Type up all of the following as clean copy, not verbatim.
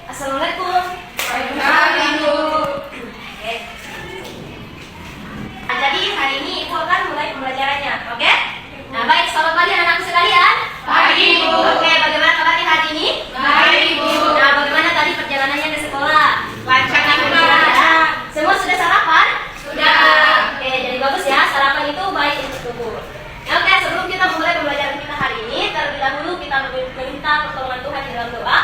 Assalamualaikum. Waalaikumsalam, Ibu. Oke. Nah, jadi hari ini Ibu akan mulai pembelajarannya, oke? Nah, baik, selamat pagi anak-anak sekalian. Pagi, Ibu. Oke, bagaimana kabarnya hari ini? Baik, Ibu. Nah, bagaimana tadi perjalanannya ke sekolah? Lancar, Ibu. Ya. Semua sudah sarapan? Sudah. Oke, jadi bagus ya, sarapan itu baik untuk tubuh. Ya, oke, sebelum kita mulai pembelajaran kita hari ini, terlebih dahulu kita meminta pertolongan Tuhan di dalam doa,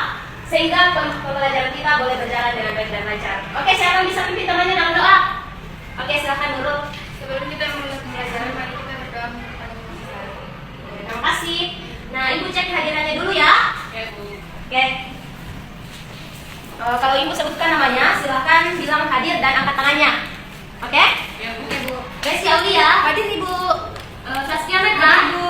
sehingga pembelajaran kita boleh berjalan dengan baik dan lancar. Oke, siapa yang bisa pimpin temannya dalam doa? Oke, silahkan Nurul. Sebelum kita memulai pembelajaran, mari kita berdoa kepada Tuhan. Terima kasih. Nah, Ibu cek hadirannya dulu ya. Ya, Bu. Oke. Kalau Ibu sebutkan namanya, silahkan bilang hadir dan angkat tangannya. Oke? Ya, Bu. Resi Aulia, hadir Ibu. Saskia Medha, Ibu.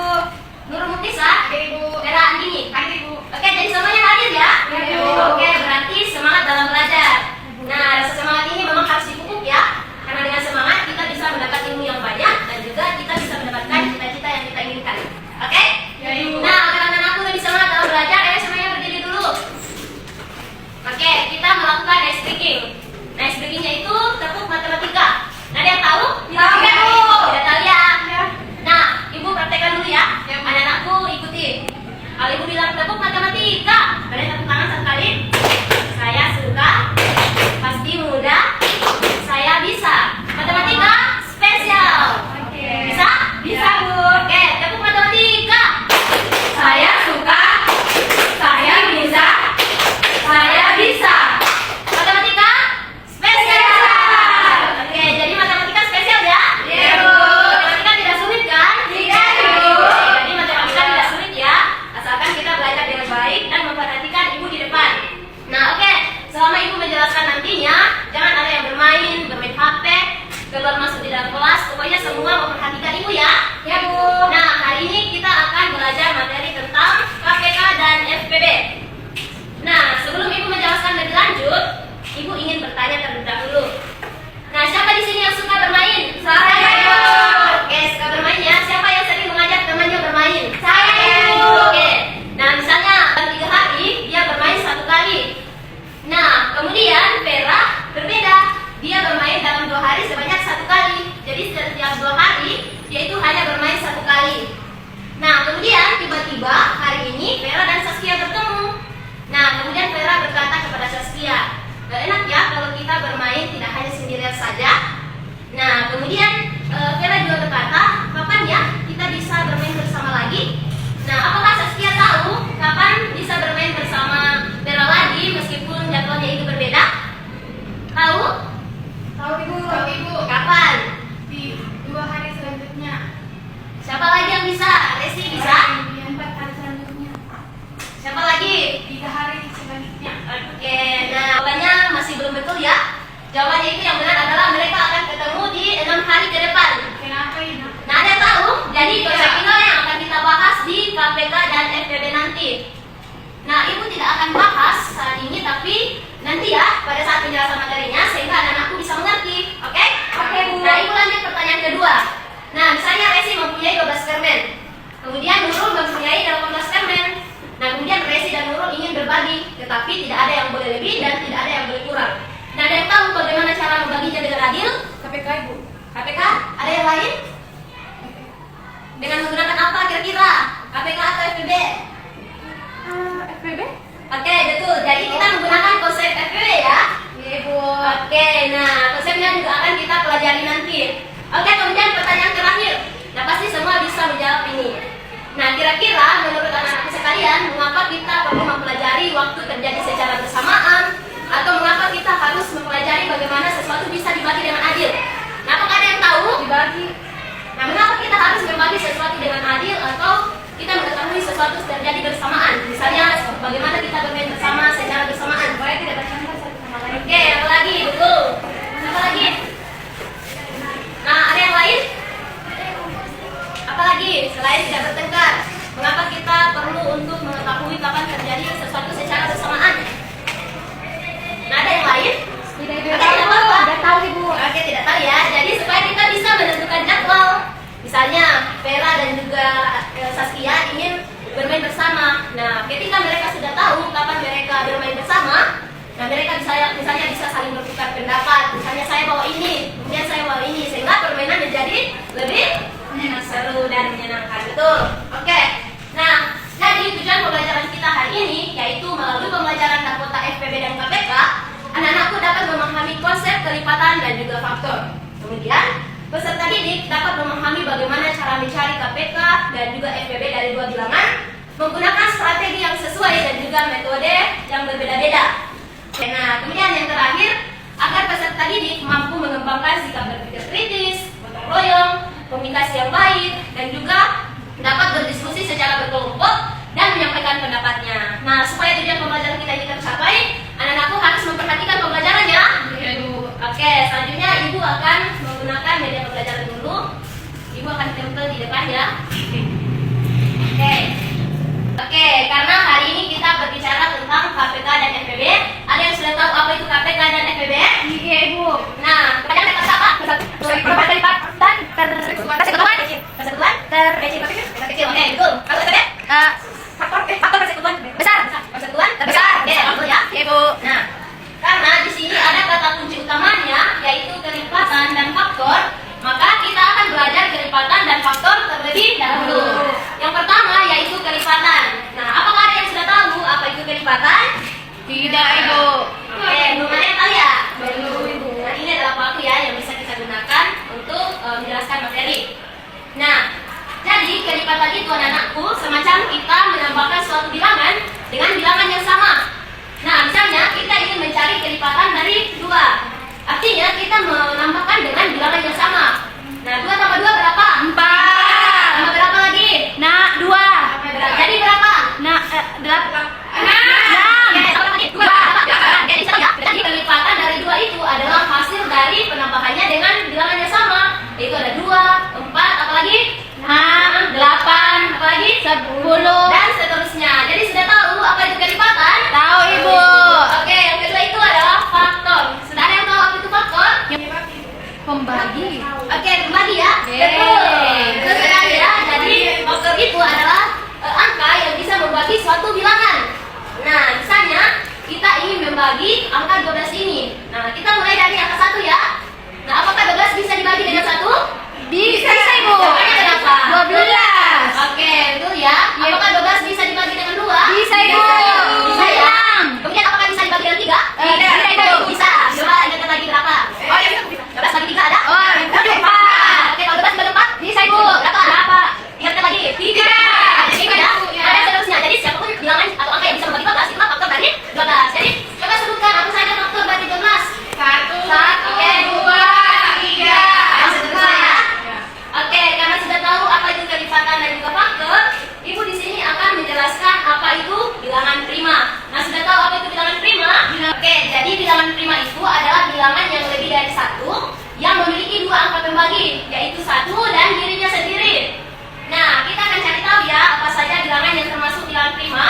Nurul Muktisa, Hadir, Ibu. Vera Andini. Hadir, Bu. Oke, jadi semuanya hadir ya? Ya, Bu. Oke, berarti semangat dalam belajar. Nah, rasa semangat ini memang harus dipupuk ya. Karena dengan semangat kita bisa mendapat ilmu yang banyak dan juga kita bisa mendapatkan cita-cita yang kita inginkan. Oke? Ya, Ibu. Nah, agar anak-anakku lebih semangat dalam belajar, ayo semuanya berdiri dulu. Oke, kita melakukan ice breaking. Nah, ice breakingnya itu tepuk matematika. Nah, ada yang tahu? Tahu, Bu. Udah tahu ya? Ya. Nah, Ibu praktekkan dulu ya. Ya, Bu. Anak-anakku ikuti. Kalau Ibu bilang tepuk matematika, kalian tepuk tangan satu kali. Saya suka, pasti mudah, saya bisa. Matematika spesial. Oke. Bisa? Bisa, Bu. Oke, tepuk matematika. Saya suka. Saya bisa. Saya bisa. Matematika spesial. Oke, jadi matematika spesial ya? Iya, Bu. Matematika tidak sulit kan? Tidak, Bu. Jadi matematika tidak sulit ya, asalkan kita belajar dengan baik dan memperhatikan Ibu di depan. Nah, oke, selama Ibu menjelaskan nantinya, jangan ada yang bermain HP, keluar masuk di dalam kelas, pokoknya semua memperhatikan Ibu ya. Ya, Bu. Nah, hari ini kita akan belajar materi tentang KPK dan FPB. Nah, sebelum Ibu menjelaskan lebih lanjut, Ibu ingin bertanya terlebih dahulu. Nah, siapa di sini yang suka bermain? Saya, Ibu. Oke, suka bermain ya. Siapa yang sering mengajak temannya bermain? Saya, Ibu. Oke. Nah, misalnya dalam 3 hari dia bermain 1 kali. Nah, kemudian Vera berbeda. Dia bermain dalam 2 hari sebanyak 1 kali. Jadi setiap 2 hari dia itu hanya bermain 1 kali. Nah, kemudian tiba-tiba hari ini Vera dan Saskia bertemu. Nah, kemudian Vera berkata kepada Saskia, "Gak enak ya kalau kita bermain tidak hanya sendirian saja." Nah, kemudian Vera juga berkata, "Kapan ya kita bisa bermain bersama lagi?" Nah, apakah Saskia tahu kapan bisa bermain bersama Vera lagi meskipun jadwalnya itu berbeda? Tahu? Tahu, Ibu. Tahu, Ibu. Kapan? Di 2 hari selanjutnya. Siapa lagi yang bisa? Resi bisa? Di 4 hari selanjutnya. Siapa lagi? 3 hari selanjutnya. Oke, nah jawabannya masih belum betul ya. Jawabannya itu yang benar adalah mereka akan ketemu di 6 hari ke depan. Kenapa ini? Nah, ada yang tahu? Jadi konsep inilah yang akan kita bahas di KPK dan FPB nanti. Nah, Ibu tidak akan bahas saat ini, tapi nanti ya pada saat penjelasan materinya sehingga anak-anakku bisa mengerti. Oke? Oke, Bu. Nah, Ibu lanjut pertanyaan kedua. Nah, misalnya Resi mempunyai 12 permen. Kemudian Nurul mempunyai 18 permen. Nah, kemudian Resi dan Nurul ingin berbagi, tetapi tidak ada yang boleh lebih dan tidak ada yang boleh kurang. Nah, ada yang tahu bagaimana cara membaginya dengan adil? KPK, Ibu. KPK? Ada yang lain? Dengan menggunakan apa kira-kira? KPK atau FPB? FPB? Oke, betul. Jadi kita menggunakan konsep FPB ya. Iya, Ibu. Oke, nah konsepnya juga akan kita pelajari nanti. Oke, kemudian pertanyaan terakhir. Nah, pasti semua bisa menjawab ini. Nah, kira-kira menurut anak-anak sekalian, mengapa kita perlu mempelajari waktu terjadi secara bersamaan? Atau mengapa kita harus mempelajari bagaimana sesuatu bisa dibagi dengan adil? Nah, apakah ada yang tahu? Dibagi. Nah, mengapa kita harus membagi sesuatu dengan adil atau kita mengetahui sesuatu terjadi bersamaan? Misalnya, bagaimana kita bermain bersama secara bersamaan? Supaya tidak bercampur satu sama lain. Oke, apa lagi? Betul. Apa lagi? Nah, ada yang lain? Apa lagi? Selain tidak bertengkar, mengapa kita perlu untuk mengetahui kapan terjadi sesuatu secara bersamaan? Nah, ada yang lain? Tidak, Oke, tidak apa-apa. Tidak tahu, Ibu. Oke, tidak tahu ya. Jadi supaya kita bisa menentukan jadwal. Misalnya Vera dan juga Saskia ingin bermain bersama. Nah, ketika mereka sudah tahu kapan mereka bermain seru dan menyenangkan, betul. Oke. Nah, jadi tujuan pembelajaran kita hari ini yaitu melalui pembelajaran Dakota FPB dan KPK, anak-anakku dapat memahami konsep kelipatan dan juga faktor. Kemudian, peserta didik dapat memahami bagaimana cara mencari KPK dan juga FPB dari dua bilangan menggunakan strategi yang sesuai dan juga metode yang berbeda-beda. Nah, kemudian yang terakhir, agar peserta didik mampu mengembangkan sikap berpikir kritis, gotong royong, komunikasi yang baik, dan juga dapat berdiskusi secara berkelompok dan menyampaikan pendapatnya. Nah, supaya tujuan pembelajaran kita ini tercapai, anak-anakku harus memperhatikan pembelajarannya. Iya, Bu. Oke, selanjutnya Ibu akan menggunakan media pembelajaran dulu. Ibu akan tempel di depan ya. Oke, karena hari ini kita berbicara tentang KPK dan FPB. Ada yang sudah tahu apa itu KPK dan FPB? Iya, Ibu. Nah, pertanyaan saya apa? Persatuan, terkecil. Oke, betul. Kalau FPB? Faktor persekutuan besar. Persekutuan terbesar. Oke, betul ya. Iya, Bu. Nah, karena di sini ada kata kunci utamanya yaitu kelipatan dan faktor, maka kita akan belajar kelipatan dan faktor terlebih dahulu. Yang pertama yaitu kelipatan. Nah, apakah ada yang sudah tahu apa itu kelipatan? Tidak, Ibu. Oke, belum ada yang tahu ya? Belum, Ibu. Nah, ini adalah waktu ya yang bisa kita gunakan untuk menjelaskan materi. Nah, jadi kelipatan itu anak-anakku semacam kita menambahkan suatu bilangan dengan bilangan yang sama. Nah, misalnya kita ingin mencari kelipatan dari 2. Artinya kita menambahkan dengan bilangan yang sama. Nah, 2 tambah 2 berapa? 4. Tambah berapa lagi? Nah, 2. Jadi berapa? Nah, 8. Oke, tambah lagi 2. Oke, bisa ya? Jadi kelipatan dari 2 itu adalah hasil dari penambahannya dengan bilangan yang sama. Yaitu ada 2, 4, apalagi? 6, 8, Apalagi? 10. Dan seterusnya. Jadi sudah tahu apa itu kelipatan? Tahu, Ibu. Oke, yang kedua itu adalah faktor. Sudah ada yang tahu apa itu faktor? Pembagi. Oke, kembali ya. Yeay. Betul sekali ya. Jadi faktor itu adalah angka yang bisa membagi suatu bilangan. Nah, misalnya kita ingin membagi angka 12 ini. Nah, kita mulai dari angka 1 ya. Nah, apakah 12 bisa dibagi dengan 1? Bisa, Ibu. Jawabannya berapa? 12. Oke, betul ya. Iya. Apakah 12 bisa dibagi dengan 2? Bisa, Ibu. Bisa ya. 6. Kemudian apakah bisa dibagi dengan 3? Tidak, Ibu. Bisa. Coba ingatkan lagi berapa? Oh, ya, 12 bagi 3 ada? Oh, 4. Oke, kalau 12 bagi 4? Bisa, Ibu. Berapa? Ingatkan lagi. 3. Ya. Ada seterusnya. Jadi siapapun bilangan atau angka yang bisa membagi 12 itulah faktor dari 12. Jadi coba sebutkan apa saja faktor dari 12. 1, Oke, 2, 3. Dan seterusnya ya. Oke, karena sudah tahu apa itu kelipatan dan juga faktor, Ibu di sini akan menjelaskan apa itu bilangan prima. Nah, sudah tahu apa itu bilangan prima? Oke, jadi bilangan prima itu adalah bilangan yang lebih dari 1 yang memiliki 2 angka pembagi, yaitu 1 dan dirinya sendiri. Nah, kita akan cari tahu ya apa saja bilangan yang termasuk bilangan prima.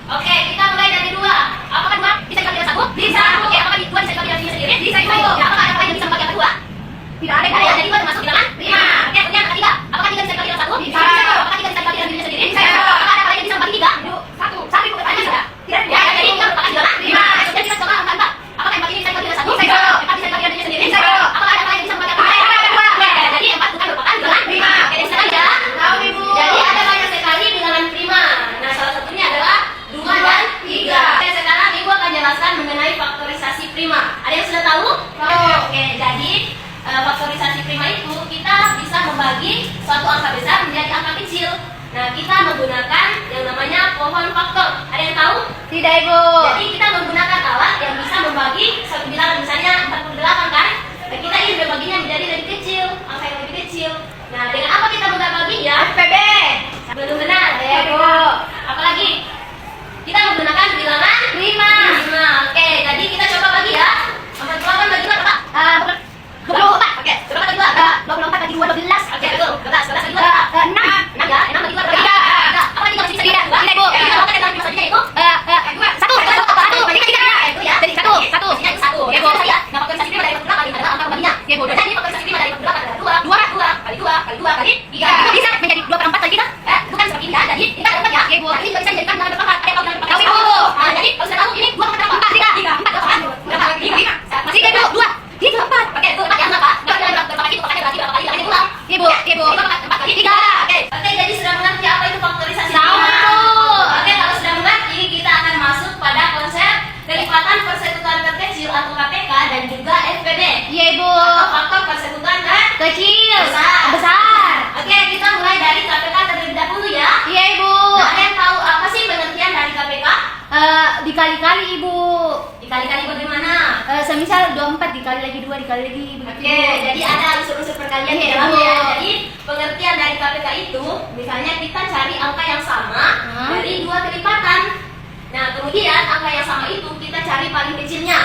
Oke, kita mulai dari 2. Apakah 2 bisa dibagi dengan 1? Bisa. Oke, apakah 2 bisa dibagi dengan dirinya sendiri? Bisa, Ibu. Ya, apakah ada yang bisa membagi angka 2? Tidak ada, Ada ya, jadi 2 termasuk bilangan prima. Oke, kemudian angka 3. Apakah 3 bisa dibagi dengan 1? Bisa. Apakah 3 bisa dibagi dengan dirinya sendiri? Bisa. Apakah ada yang bisa membagi 3? 1. Satu ikut aja sudah. Tidak. Ya, jadi ini merupakan bilangan prima. Kemudian kita coba angka 4. Apakah yang bagi ini bisa dibagi dengan 1? Bisa. 4 bisa dibagi dengan dirinya sendiri? Bisa. Apakah ada yang bisa membagi angka 4? Oke, jadi 4 bukan merupakan bilangan prima. Oke, sekarang ya. Tahu, Ibu. Jadi ada banyak sekali bilangan prima. Nah, salah satunya adalah 2 dan 3. Oke, sekarang Ibu akan jelaskan mengenai faktorisasi prima. Ada yang sudah tahu? Tahu. Oke, jadi faktorisasi prima itu kita bisa membagi suatu angka besar menjadi angka kecil. Nah, kita menggunakan yang namanya pohon faktor. Ada yang tahu? Tidak, Ibu. Jadi kita menggunakan alat yang bisa membagi suatu bilangan, misalnya 48 kan? Dan kita ingin membaginya menjadi lebih kecil, angka yang lebih kecil. Nah, dengan apa kita membaginya? FPB. Belum benar, Ya, Bu. Apalagi? Kita menggunakan bilangan Prima. prima. Oke, jadi kita coba bagi ya. 48 bagi 2 berapa? 24. Oke, berapa bagi 2? 24 bagi 2 12. Oke, betul. 12 bagi 2 berapa? 6. 6 ya. 6 bagi 2 berapa? 3. Apa lagi masih bisa 3? Tidak, Ibu. Kita coba dengan prima selanjutnya itu? 1. atau KPK dan juga FPB. Iya Ibu. Atau faktor persekutuan Kecil. besar. Besar. Oke, kita mulai dari KPK terlebih dahulu ya. Iya Ibu. Nah, ada yang tahu apa sih pengertian dari KPK? Dikali-kali Ibu. Dikali-kali bagaimana? Semisal 24 dikali lagi 2 dikali lagi begitu. Oke, jadi ada unsur-unsur perkalian di Iya, dalamnya. Bu. Jadi pengertian dari KPK itu, misalnya kita cari angka yang sama dari 2 kelipatan. Nah, kemudian angka yang sama itu kita cari paling kecilnya.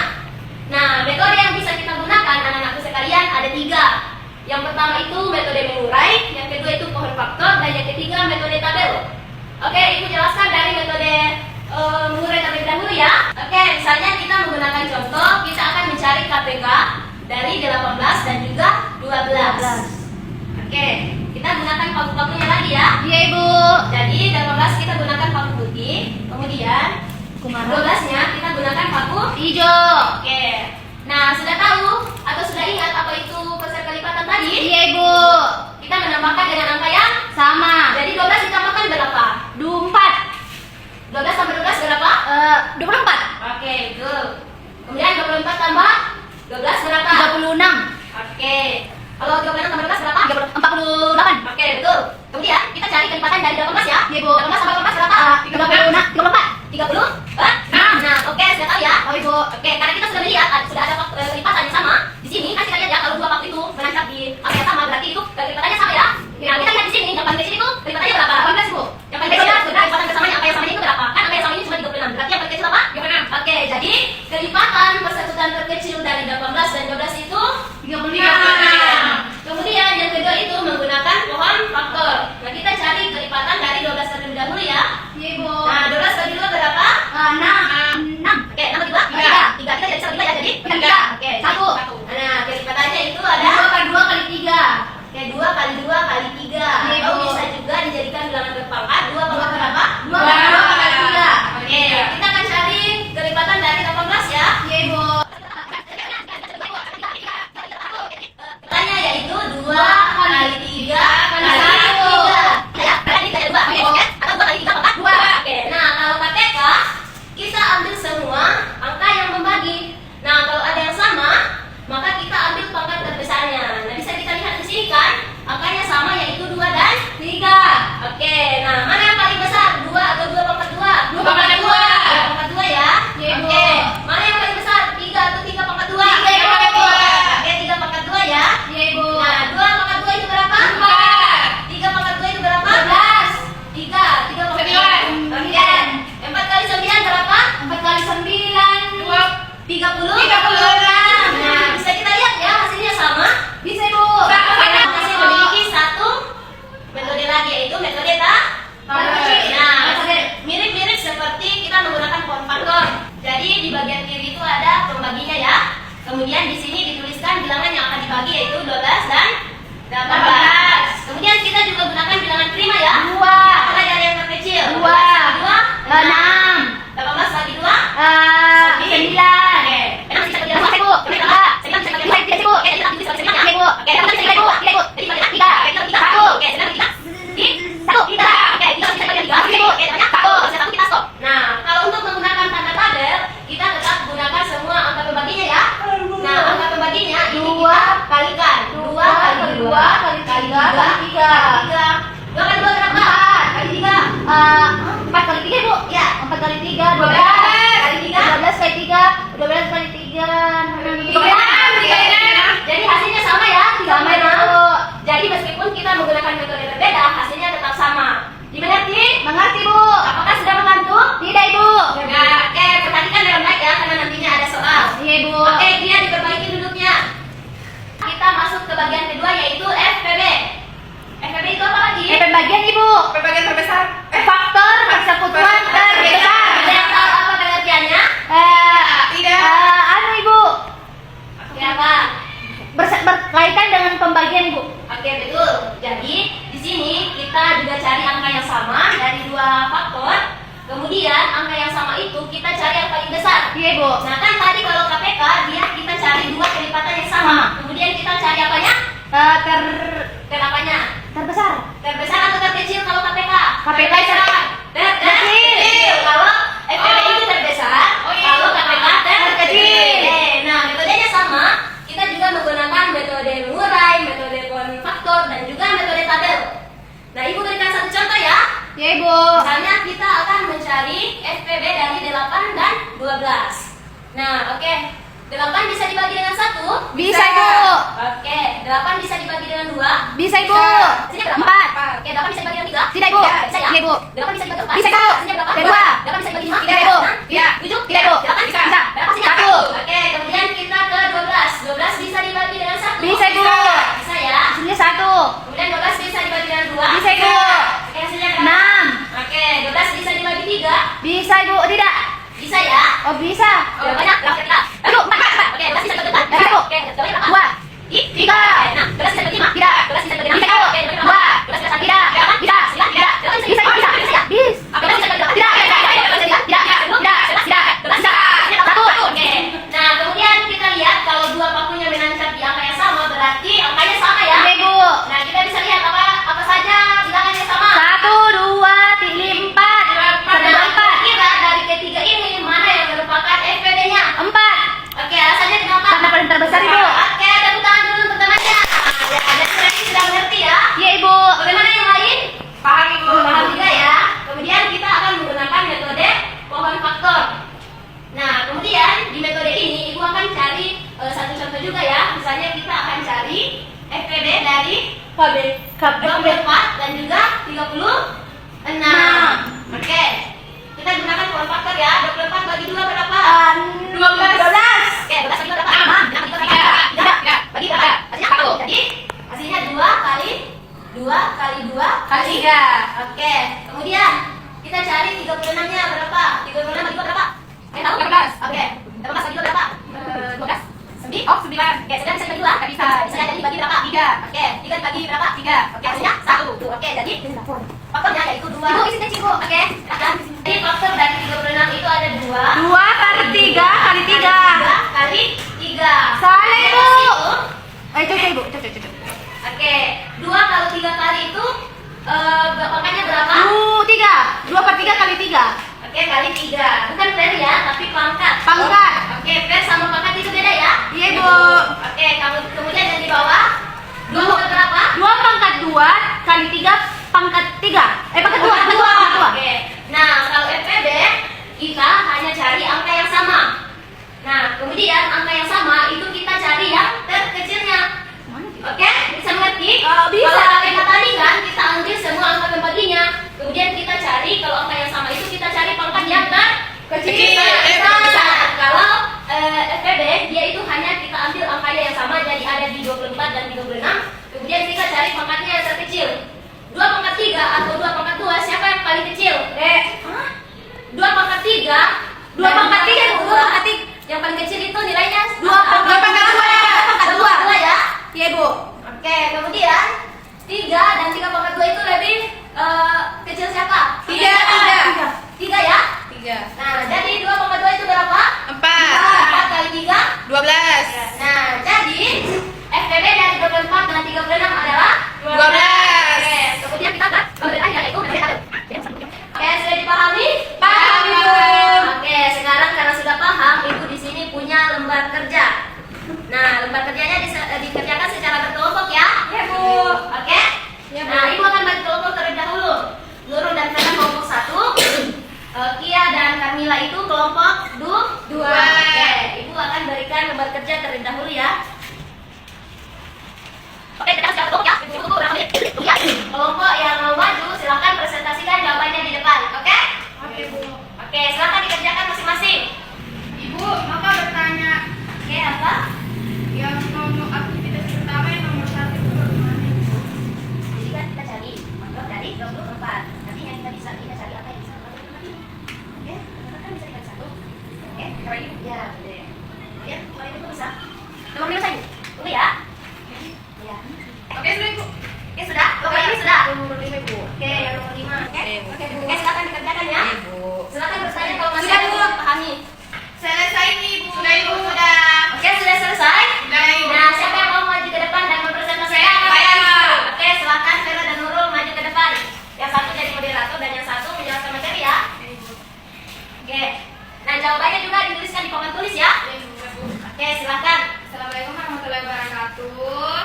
Nah, metode yang bisa kita gunakan anak-anakku sekalian ada 3. Yang pertama itu metode mengurai, yang kedua itu pohon faktor, dan yang ketiga metode tabel. Oke, Ibu jelaskan dari metode mengurai terlebih dahulu ya. Oke, misalnya kita menggunakan contoh, kita akan mencari KPK dari 18 dan juga 12. Oke, kita gunakan paku-pakunya lagi ya. Iya Ibu. Jadi 18 kita gunakan paku putih, kemudian 12-nya kita gunakan paku Hijau. Oke. Nah, sudah tahu atau sudah ingat apa itu peser kelipatan tadi? Iya Ibu. Kita menambahkan dengan angka yang Sama. jadi 12 ditambahkan berapa? 24. 12 tambah 12 berapa? 24. Oke, betul. Kemudian 24 tambah 12 berapa? 36. Oke. Kalau 26 tambah 12 berapa? 48. Oke, betul. Kemudian kita cari kelipatan dari 18 ya. Iya, Bu. 18 tambah 18 berapa? 34. 30? Nah, oke, sudah tahu ya. Oh Ibu. Oke, karena kita sudah melihat sudah ada kelipatan yang sama. Di sini kan kita lihat ya kalau dua waktu itu menancap di angka yang sama berarti itu kelipatannya sama ya. Nah, kita lihat di sini yang paling kecil itu kelipatannya berapa? 18 Bu. Yang paling kecil kelipatan bersamanya angka yang samanya itu berapa? Kan angka yang samanya cuma 36. Berarti yang paling kecil apa? 26. Oke, jadi kelipatan persekutuan terkecil dari 18 dan 12 itu 35. Kemudian yang kedua itu menggunakan pohon faktor. Nah, kita cari kelipatan dari 12 terlebih dahulu ya. Iya Ibu. Nah, 12 bagi 2 berapa? 6. Oke, 6 bagi 2? 3. 3. Kita bisa bagi 2 ya, jadi 3. Oke, 1. Nah, kelipatannya itu ada 2 kali 2 kali 3. Oke, 2 kali 2 kali 3. Iya, Atau Bu. bisa juga dijadikan bilangan berpangkat 2 pangkat berapa? 2 kali 2 kali 3. Oke, kita akan cari kelipatan dari 18 ya. Iya Ibu. Kelipatannya yaitu 2 kali 3 kali 1. Ya, berarti kita 2. Oke, atau 2 kali 3 apa? 2. Oke, nah kalau KPK kita ambil semua angka yang membagi. Nah, kalau ada yang sama, maka kita ambil pangkat terbesarnya. Nah, bisa kita lihat di sini kan, angkanya sama yaitu 2 dan 3. Oke, nah mana yang paling besar? 2 atau 2 pangkat 2? 2 pangkat 2. 2 pangkat 2 ya. Iya, Bu. Oke, mana yang paling besar? 3 atau 3 pangkat 2? 3 pangkat 2. Oke, 3 pangkat 2 ya. Iya Ibu. Nah, 2 pangkat 2 itu berapa? 3 pangkat 2 itu berapa? 12. 3 pangkat 2. 9. Oke. 4 kali 9 berapa? 4 kali 9. 30. 36. Nah, bisa kita lihat ya hasilnya sama. Bisa Ibu. Masih memiliki satu metode lagi yaitu metode Nah, mirip-mirip seperti kita menggunakan pohon faktor. Jadi di bagian kiri itu ada pembaginya ya. Kemudian di sini dituliskan bilangan yang akan dibagi yaitu 12 dan 18. Kemudian kita juga gunakan bilangan prima ya. 2. Mulai dari yang terkecil. 2. 6. 6. 18 bagi 2. 9. Oke. Enak bisa bagi 2. Ibu. Bisa bagi 2. Bisa Ibu. Oke, kita bisa bagi 5 ya. Ibu. Oke, kita bisa bagi 2. Ibu. Jadi bagi 3. 3. Oke, kita bagi 1. Oke, sedang bagi 3. 1. 3. Oke, kita bisa bagi 3. Oke, banyak 1. Bisa kita stop. Nah, kalau untuk menggunakan tanda tabel, kita tetap gunakan semua angka pembaginya ya. Nah, angka pembaginya ini kita kalikan. 2 kali 2 kali 3 kali 3. 2 kali 2 berapa? 4 kali 3. 4 kali 3 Bu. Ya. 4 kali 3 12 kali 3. 12 kali 3 12 kali 3 Jadi hasilnya sama ya, Sama, 36. Bu. Jadi meskipun kita menggunakan metode berbeda, hasilnya tetap sama. Dimengerti? Mengerti Bu. Apakah sudah membantu? Tidak Ibu. Nah, oke, perhatikan dengan baik ya, karena nantinya ada soal. Iya Ibu. Oke, dia diperbaiki duduknya. Kita masuk ke bagian kedua yaitu FPB. FPB itu apa lagi? Pembagian Ibu. Pembagian terbesar. Faktor persekutuan terbesar. Ada yang tahu apa pengertiannya? Tidak. Anu Ibu. Oke, apa? Berkaitan dengan pembagian Ibu. Oke, betul. Jadi di sini kita juga cari angka yang sama dari 2 faktor. Kemudian angka yang sama itu kita cari yang paling besar. Iya Ibu. Nah, kan tadi kalau KPK dia kita cari 2 kelipatan yang sama. Kemudian kita cari apanya? Apanya? Terbesar. Terbesar atau terkecil kalau KPK? KPK terkecil. Kalau FPB itu terbesar, Oh, iya. kalau KPK terkecil. Terkecil. FPB dari 8 dan 12. Nah, oke. 8 bisa dibagi dengan 1? Bisa, Ibu. Oke, 8 bisa dibagi dengan 2? Bisa, Ibu. Sini berapa? 4. Oke, 8 bisa dibagi dengan 3? Tidak, Ibu. Bisa ya? Iya, Ibu. 8 bisa dibagi dengan 4? Bisa, Ibu. Sini berapa? Dua. 8 bisa dibagi 5? Tidak, Ibu. Tidak. 7? Tidak, Ibu. 8 bisa? Bisa. Berapa sini? 1. Oke, kemudian kita ke 12. 12 bisa dibagi dengan 1? Bisa, Ibu. Bisa ya? Hasilnya 1. Kemudian 12 bisa dibagi dengan 2? Bisa, Ibu. Oke, hasilnya berapa? 6. Oke, 12 bisa dibagi 3? Bisa, Ibu. Tidak. Bisa ya? Oh, bisa. Berapa banyak? Berapa kita? Ibu, 4. Oke, 12 bisa dibagi 4? Bisa, Ibu. Oke, jawabnya berapa? 2. 3. Nah, 12 bisa dibagi 5? Tidak. 12 bisa dibagi 6? Bisa, Ibu. Oke, jawabnya 2. berapa? 12 bisa dibagi 1? Tidak. Berapa? Tidak. 9? Tidak. Bisa, Ibu. Bisa. Bisa ya? Bis. Oke, 12 bisa dibagi 2? Tidak. Tidak. Tidak. Tidak. Tidak. 1. Oke. Nah, kemudian kita lihat kalau dua pakunya menancap di angka yang sama berarti angkanya sama ya. Iya, Ibu. Nah, kita bisa lihat apa saja bilangan yang sama. 1, 2, 3, 4. Nah, kira dari ketiga ini mana yang merupakan FPD-nya? 4. Oke, alasannya kenapa? Karena paling terbesar, Ibu. Oke, tepuk tangan dulu untuk temannya. Ya, jadi berarti sudah mengerti ya. Iya, Ibu. Bagaimana yang lain? Paham, Ibu. Paham juga ya. Kemudian kita akan menggunakan metode pohon faktor. Nah, kemudian di metode ini Ibu akan cari satu contoh juga ya. Misalnya kita akan cari FPB dari KB. 24 dan juga 36. Oke. Kita gunakan pohon faktor ya. 24 bagi 2 berapa? 12. Oke, 12 bagi 2 berapa? 6 bagi 2 berapa? Tidak. Bagi berapa? Hasilnya 1. Jadi hasilnya 2 kali 2 kali 2 Kali 3. Oke, kemudian kita cari 36-nya berapa? 36 bagi 2 berapa? Tahu? 18. Oke, 18 bagi 2 berapa? 12. 9. Oh, 9. Oke, 9 bisa dibagi 2? Bisa. Bisa jadi bagi berapa? 3. Oke, 3 dibagi berapa? 3. Oke, hasilnya 1. Oke, jadi faktornya yaitu 2. Ibu, isi kecil, Bu. Oke, silakan. Jadi faktor dari 36 itu ada 2. 2 kali 3 kali 3. 3 kali 3. Salah, Ibu. Itu. Coba, Ibu. Coba. Oke, 2 kalau 3 kali itu pangkatnya berapa? 3. 2 per 3 kali 3. Oke, kali 3. Bukan per ya, tapi pangkat. Pangkat. Oke, per sama pangkat itu beda ya? Iya, Ibu. Oke, kemudian yang di bawah 2 pangkat berapa? 2 pangkat 2 kali 3 pangkat 3. Pangkat 2, pangkat 2, pangkat 2. Oke. Nah, kalau FPB kita hanya cari angka yang sama. Nah, kemudian angka yang sama itu kita cari yang terkecilnya. Oke, bisa mengerti? Bisa. Kalau angka yang tadi kan kita ambil semua angka pembaginya. Kemudian kita cari kalau angka yang sama itu kita cari pangkat yang terkecil. Nah, kalau FPB dia itu hanya kita ambil angkanya yang sama jadi ada di 24 dan 36. Kemudian kita cari pangkatnya yang terkecil. 2 pangkat 3 atau 2 pangkat 2 siapa yang paling kecil? 2 pangkat 3. 2 pangkat 3, Ibu. 2 pangkat 3. Yang paling kecil itu nilainya 2 pangkat 2 ya. pangkat 2 ya. Iya, Ibu. Oke, kemudian 3 dan 3 pangkat 2 itu lebih kecil siapa? 3. 3 ya? 3. Nah, jadi 2 pangkat 2 itu berapa? 4. 4 kali 3. 12. Nah, jadi FPB dari 24 dengan 36 adalah 12. Oke, kemudian kita pemberian yaitu Oke, sudah dipahami? Paham, Ibu. Oke, sekarang karena sudah paham, Ibu di sini punya lembar kerja. Nah, lembar kerjanya dikerjakan secara berkelompok ya. Iya, Bu. Oke? Iya, Bu. Nah, Ibu akan bagi kelompok terlebih dahulu. Nurul dan Fena kelompok 1. Kia dan Kamila itu kelompok 2. Oke, Ibu akan berikan lembar kerja terlebih dahulu ya. Oke, kita sudah kelompok ya. Ibu tunggu berapa menit? Ya. Kelompok yang mau maju silakan presentasikan jawabannya di depan. Oke? Oke, Bu. Oke, silakan dikerjakan masing-masing. Ibu, maka bertanya Oke, apa? yang nomor aktivitas pertama yang nomor 1 itu bagaimana, Ibu? Jadi kan kita cari faktor dari 24. Nanti yang kita cari apa yang bisa kita bagi. Oke, kan bisa dibagi 1. Oke, kalau Ibu ya, boleh. Ya, kalau Ibu bisa. Nomor 5 saja. Tunggu ya. Ya. Oke, sudah, Ibu. Oke, sudah? Nomor ini sudah? Nomor 5, Ibu. Oke, yang nomor 5. Oke, Bu. Oke, silakan dikerjakan ya. Ibu. Silakan bertanya kalau masih Sudah, ada Bu. yang pahami. Selesai nih, Ibu. Sudah, Ibu. Sudah. Oke, sudah selesai? Sudah, Ibu. Nah, siapa yang mau maju ke depan dan mempresentasikan? Saya. Oke, silakan Vera dan Nurul maju ke depan. Yang satu jadi moderator dan yang satu menjelaskan materi ya. Oke. Nah, jawabannya juga dituliskan di papan tulis ya. Oke, silakan. Assalamualaikum warahmatullahi wabarakatuh.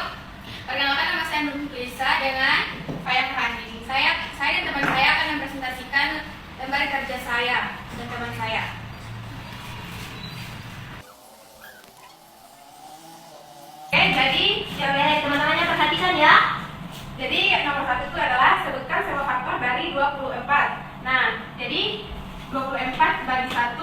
Perkenalkan, nama saya Nur Lisa dengan Faya Farhani. Saya dan teman saya akan mempresentasikan lembar kerja saya dan teman Jadi nomor 1 itu adalah sebutkan semua faktor dari 24. Nah, jadi 24 bagi 1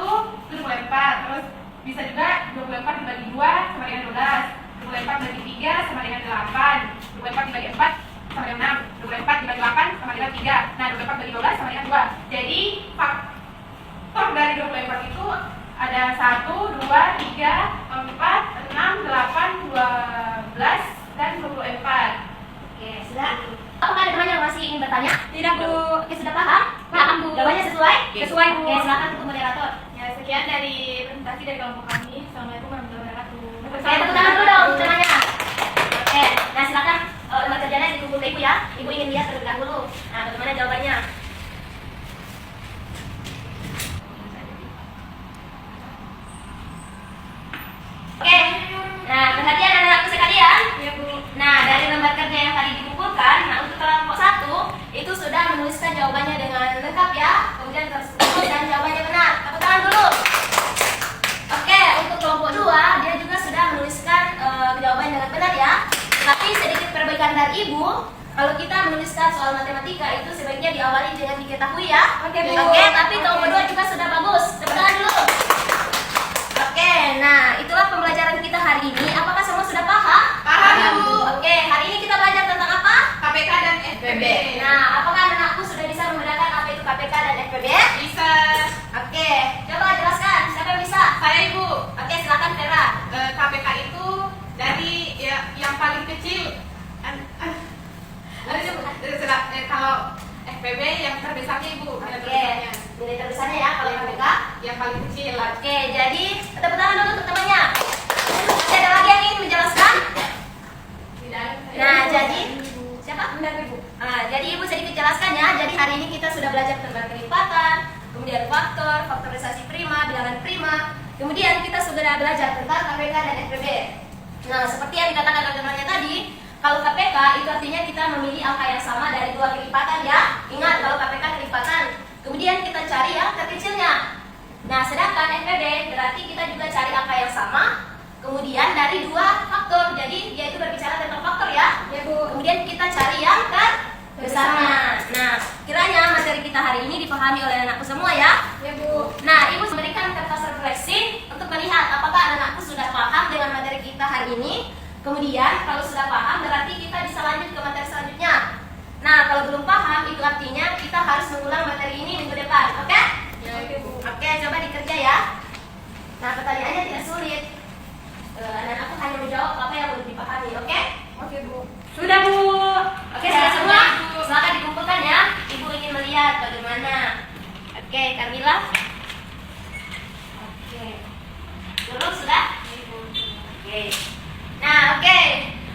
itu 24. Terus bisa juga 24 dibagi 2 sama dengan 12. 24 dibagi 3 sama dengan 8. 24 dibagi 4 sama dengan 6. 24 dibagi 8 sama dengan 3. Nah, 24 bagi 12 sama dengan 2. Jadi faktor dari 24 itu ada 1, 2, 3, 4, 6, 8, 12, dan 24. Oke, sudah. Apakah ada teman yang masih ingin bertanya? Tidak, Bu. Oke, sudah paham? Paham, Bu. Jawabannya sesuai? Sesuai, Bu. Oke, silakan untuk moderator. Ya, sekian dari presentasi dari kelompok kami. Assalamualaikum warahmatullahi wabarakatuh. Oke, tepuk tangan dulu dong temannya. Oke, nah silakan lembar kerjanya dikumpul ke Ibu ya. Ibu ingin lihat terlebih dahulu. Nah, bagaimana jawabannya? Oke, nah perhatian anak-anakku sekalian. Ya, Bu. Nah, dari lembar kerja yang tadi dikumpulkan, nah untuk kelompok 1 itu sudah menuliskan jawabannya dengan lengkap ya. Kemudian terstruktur dan jawabannya benar. Tepuk tangan dulu. Oke, untuk kelompok 2 dia juga sudah menuliskan jawabannya dengan benar ya. Tapi sedikit perbaikan dari Ibu. Kalau kita menuliskan soal matematika itu sebaiknya diawali dengan diketahui ya. Oke, Bu. Oke, tapi kelompok 2 juga sudah bagus. Tepuk tangan dulu. Oke, nah itulah pembelajaran kita hari ini. Apakah semua sudah paham? Paham, Bu. Oke, hari ini kita belajar tentang apa? KPK dan FPB. Nah, apakah anakku sudah bisa membedakan apa itu KPK dan FPB? Bisa. Oke, coba jelaskan. Siapa yang bisa? Saya, Ibu. Oke, silakan Vera. KPK itu dari yang paling kecil. Kalau FPB yang terbesarnya, Ibu. Yang Oke, terbesarnya. nilai terbesarnya ya kalau KPK. Yang paling kecil. Oke, jadi tepuk tangan dulu untuk temannya. Masih ada lagi yang ingin menjelaskan? Nah, jadi siapa? Benar, Ibu. Jadi Ibu sedikit jelaskan ya. Jadi hari ini kita sudah belajar tentang kelipatan, kemudian faktor, faktorisasi prima, bilangan prima. Kemudian kita sudah belajar tentang KPK dan FPB. Nah, seperti yang dikatakan oleh temannya tadi, kalau KPK itu artinya kita memilih angka yang sama dari 2 kelipatan ya. Ingat kalau KPK kelipatan. Kemudian kita cari yang terkecilnya. Nah, sedangkan FPB berarti kita juga cari angka yang sama. Kemudian dari 2 faktor. Jadi dia itu berbicara tentang faktor ya. Ya, Bu. Kemudian kita cari yang terbesarnya. Nah, kiranya materi kita hari ini dipahami oleh anakku semua ya. Ya, Bu. Nah, Ibu memberikan kertas refleksi untuk melihat apakah anak-anakku sudah paham dengan materi kita hari ini. Kemudian kalau sudah paham berarti kita bisa lanjut ke materi selanjutnya. Nah, kalau belum paham itu artinya kita harus mengulang materi ini minggu depan. Oke? Ya, Bu. Oke, coba dikerja ya. Nah, pertanyaannya tidak sulit. Anak-anakku hanya menjawab apa yang belum dipahami. Oke? Oke, Bu. Sudah, Bu. Oke, sudah semua? Silakan dikumpulkan ya. Ibu ingin melihat bagaimana. Oke, Carmila. Oke. Nurul sudah? Oke. Nah, oke.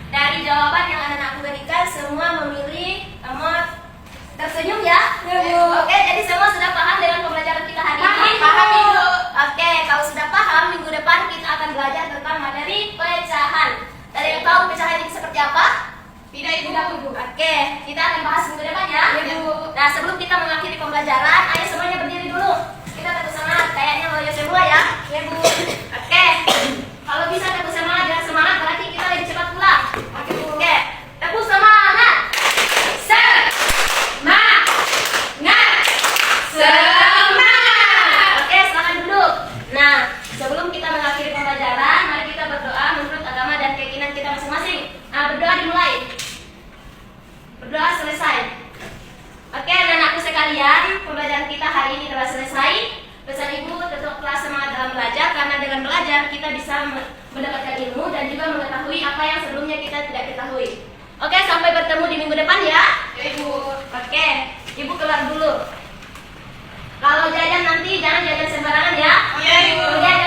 Dari jawaban yang anak-anakku berikan, semua memilih nomor tersenyum ya. Ya, Bu. Oke, jadi semua sudah paham dengan pembelajaran kita hari ini? Paham, Ibu. Oke, kalau sudah paham, minggu depan kita akan belajar tentang materi pecahan. Ada yang tahu pecahan ini seperti apa? Tidak, Ibu. Tidak, Bu. Oke, kita akan bahas minggu depan ya. Ya, Bu. Nah, sebelum kita mengakhiri pembelajaran, ayo semuanya berdiri dulu. Kita teguh semangat, kayaknya mau semua ya. Ya, Bu. Oke, kalau bisa teguh semangat dan semangat, berarti kita lebih cepat pulang. Oke, Bu. Oke, teguh semangat. Semangat. Oke, silakan duduk. Nah, sebelum kita mengakhiri pembelajaran, mari kita berdoa menurut agama dan keyakinan kita masing-masing. Nah, berdoa dimulai. Berdoa selesai. Oke, anak-anakku sekalian, pembelajaran kita hari ini telah selesai. Pesan Ibu tetaplah semangat dalam belajar, karena dengan belajar kita bisa mendapatkan ilmu dan juga mengetahui apa yang sebelumnya kita tidak ketahui. Oke, sampai bertemu di minggu depan ya. Ya, Ibu. Oke, Ibu keluar dulu. Kalau jajan nanti jangan jajan sembarangan ya. Iya, Ibu. Kemudian